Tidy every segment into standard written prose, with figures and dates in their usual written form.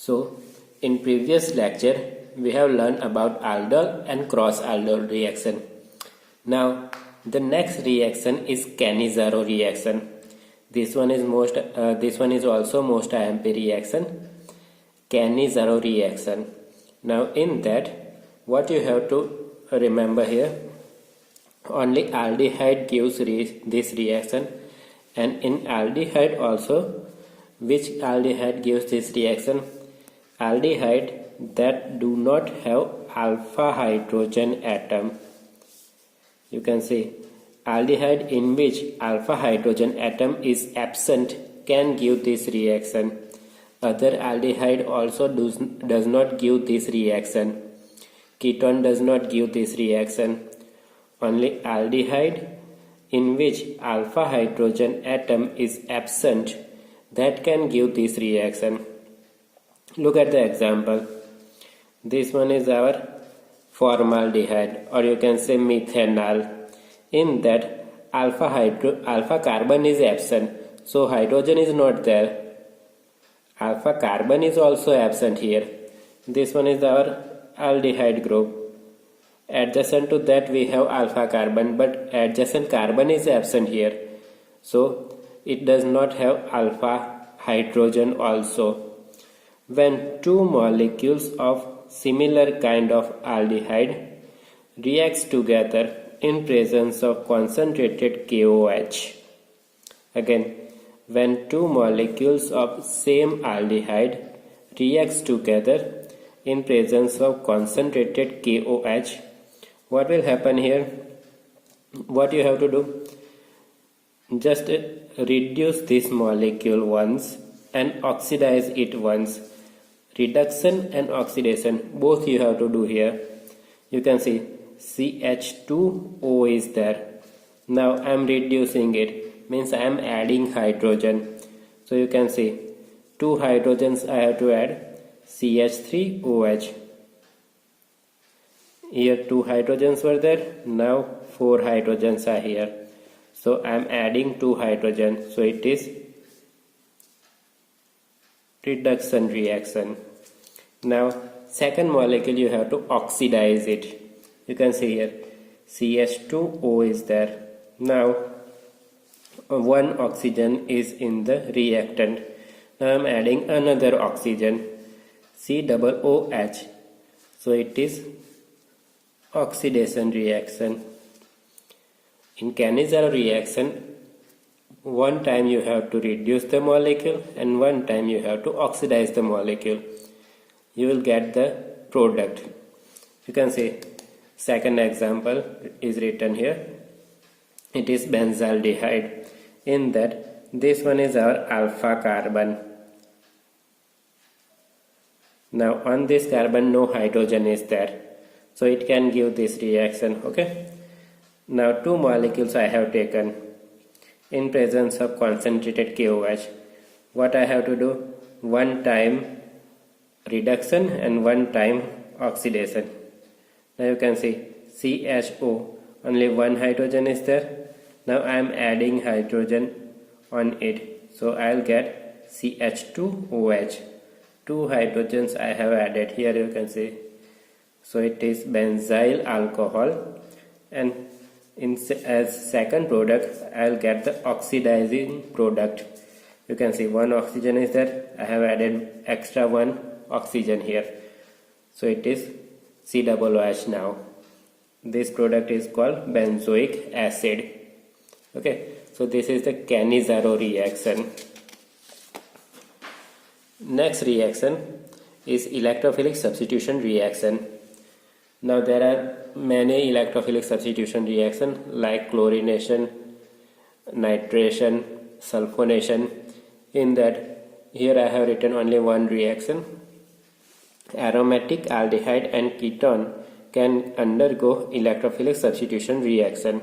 So, in previous lecture, we have learned about aldol and cross-aldol reaction. Now, the next reaction is Cannizzaro reaction. This one is also most IMP reaction, Cannizzaro reaction. Now, in that, what you have to remember here, only aldehyde gives this reaction, and in aldehyde also, which aldehyde gives this reaction? Aldehyde that do not have alpha hydrogen atom. You can see aldehyde in which alpha hydrogen atom is absent can give this reaction. Other aldehyde also does not give this reaction. Ketone does not give this reaction. Only aldehyde in which alpha hydrogen atom is absent that can give this reaction. Look at the example. This one is our formaldehyde, or you can say methanol. In that alpha carbon is absent, so hydrogen is not there. Alpha carbon is also absent here. This one is our aldehyde group. Adjacent to that we have alpha carbon, but adjacent carbon is absent here, so it does not have alpha hydrogen also. When two molecules of similar kind of aldehyde reacts together in presence of concentrated KOH. Again, when two molecules of same aldehyde reacts together in presence of concentrated KOH, what will happen here? What you have to do? Just reduce this molecule once and oxidize it once. Reduction and oxidation both you have to do here. You can see CH2O is there. Now I am reducing it, means I am adding hydrogen. So you can see 2 hydrogens I have to add, CH3OH. Here 2 hydrogens were there, now 4 hydrogens are here. So I am adding 2 hydrogen, so it is reduction reaction. Now second molecule you have to oxidize it. You can see here CH2O is there. Now 1 oxygen is in the reactant. Now I am adding another oxygen, COOH. So it is oxidation reaction. In Cannizzaro reaction, one time you have to reduce the molecule and one time you have to oxidize the molecule. You will get the product. You can see second example is written here. It is benzaldehyde. In that, this one is our alpha carbon. Now on this carbon no hydrogen is there, so it can give this reaction. Okay. Now 2 molecules I have taken in presence of concentrated KOH. What I have to do? One time reduction and one time oxidation. Now you can see CHO, only 1 hydrogen is there. Now I am adding hydrogen on it, so I will get CH2OH. 2 hydrogens I have added here, you can see. So it is benzyl alcohol, and as second product I will get the oxidizing product. You can see 1 oxygen is there. I have added extra 1 oxygen here, so it is COOH now. This product is called benzoic acid. Okay, so this is the Cannizzaro reaction. Next reaction is electrophilic substitution reaction. Now there are many electrophilic substitution reactions like chlorination, nitration, sulfonation. In that, here I have written only one reaction. Aromatic aldehyde and ketone can undergo electrophilic substitution reaction.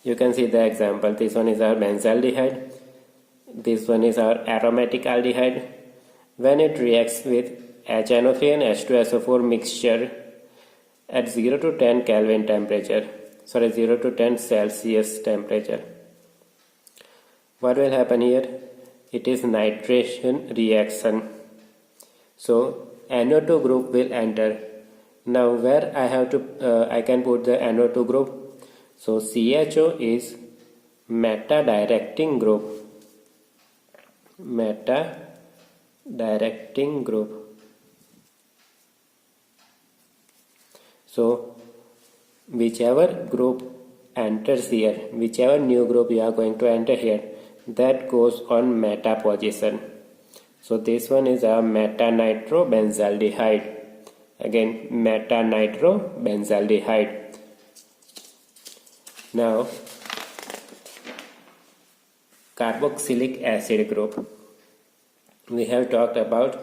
You can see the example. This one is our benzaldehyde. This one is our aromatic aldehyde. When it reacts with HNO3 and H2SO4 mixture at 0 to 10 Kelvin temperature, 0 to 10 Celsius temperature, what will happen here? It is nitration reaction. So NO2 group will enter. Now where I can put the NO2 group? So CHO is meta directing group. Meta directing group. So whichever group enters here, whichever new group you are going to enter here, that goes on meta position. So this one is a meta-nitrobenzaldehyde. Again, meta-nitrobenzaldehyde. Now, carboxylic acid group. We have talked about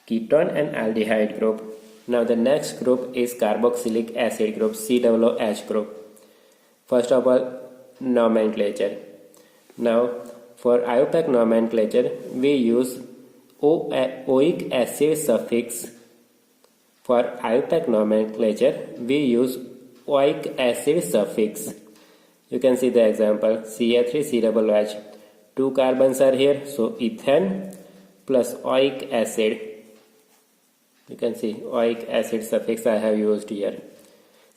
ketone and aldehyde group. Now the next group is carboxylic acid group, COOH group. First of all, nomenclature. Now for IUPAC nomenclature, we use oic acid suffix. For IUPAC nomenclature, we use oic acid suffix. You can see the example, Ca3COOH. 2 carbons are here, so ethane plus oic acid. You can see oic acid suffix I have used here.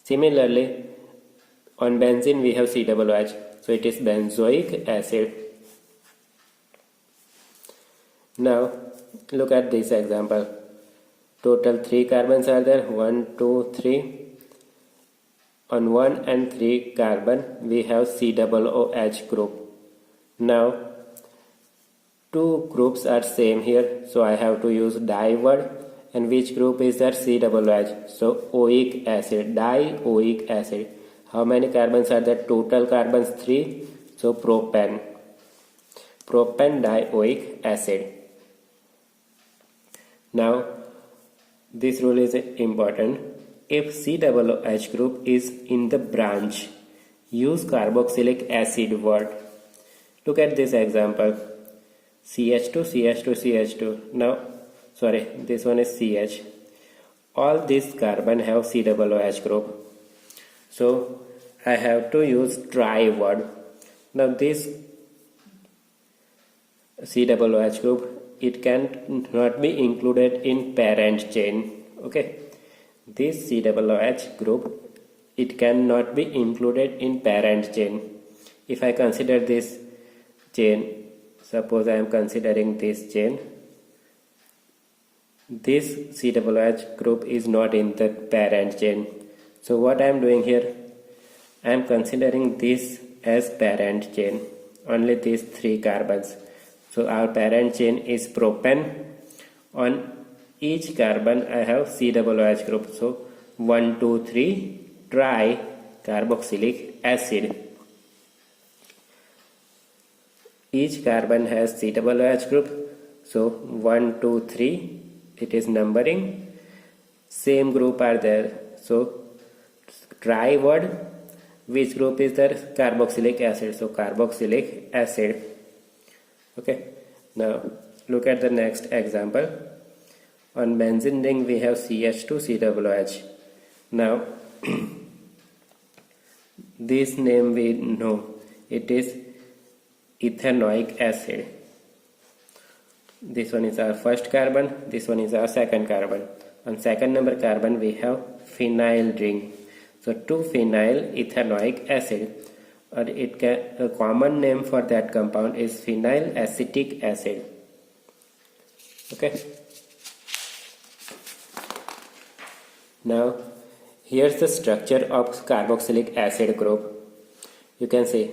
Similarly, on benzene we have COOH, so it is benzoic acid. Now look at this example. Total 3 carbons are there, 1, 2, 3. On 1 and 3 carbon we have COOH group. Now 2 groups are same here, so I have to use di word. And which group is that? COOH. So oic acid, dioic acid. How many carbons are there? Total carbons 3. So propane. Propane dioic acid. Now this rule is important. If COOH group is in the branch, use carboxylic acid word. Look at this example. CH2, CH2, CH2. Now sorry, this one is CH. All these carbon have COOH group. So I have to use tri word. Now this COOH group, it can not be included in parent chain. Okay. This COOH group, it cannot be included in parent chain. If I consider this chain, suppose I am considering this chain, this COOH group is not in the parent chain. So what I am doing here, I am considering this as parent chain, only these 3 carbons. So our parent chain is propane. On each carbon I have COOH group. So 1, 2, 3 tri carboxylic acid. Each carbon has COOH group. So 1, 2, 3. It is numbering. Same group are there. So tri word. Which group is there? Carboxylic acid. So carboxylic acid. Okay. Now look at the next example. On benzene ring we have CH2COOH. Now this name we know. It is ethanoic acid. This one is our first carbon, this one is our second carbon. On second number carbon we have phenyl ring. So 2-phenyl ethanoic acid, or a common name for that compound is phenyl acetic acid. Okay. Now here's the structure of carboxylic acid group. You can see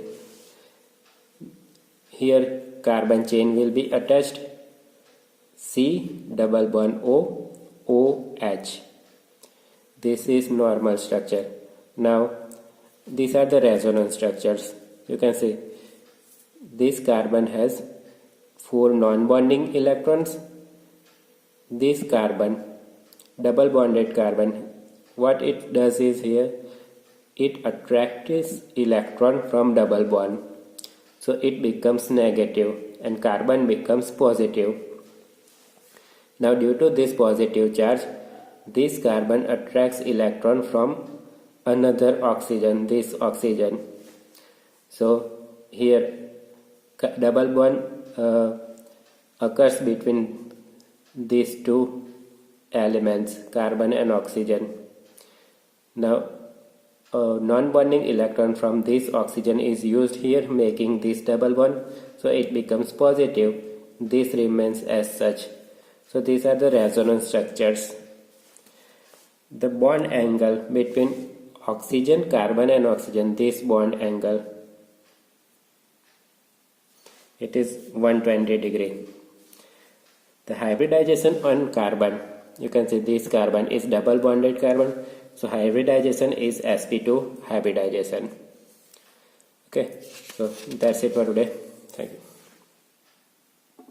here carbon chain will be attached. C double bond O, OH. This is normal structure. Now these are the resonance structures. You can see this carbon has 4 non-bonding electrons. This carbon, double bonded carbon, what it does is here, it attracts electron from double bond. So it becomes negative and carbon becomes positive. Now due to this positive charge, this carbon attracts electron from another oxygen, this oxygen. So here double bond occurs between these two elements, carbon and oxygen. Now a non-bonding electron from this oxygen is used here, making this double bond, so it becomes positive. This remains as such. So these are the resonance structures. The bond angle between oxygen, carbon and oxygen, this bond angle, it is 120 degree. The hybridization on carbon, you can see this carbon is double bonded carbon, so hybridization is sp2 hybridization. Okay, so that's it for today. Thank you.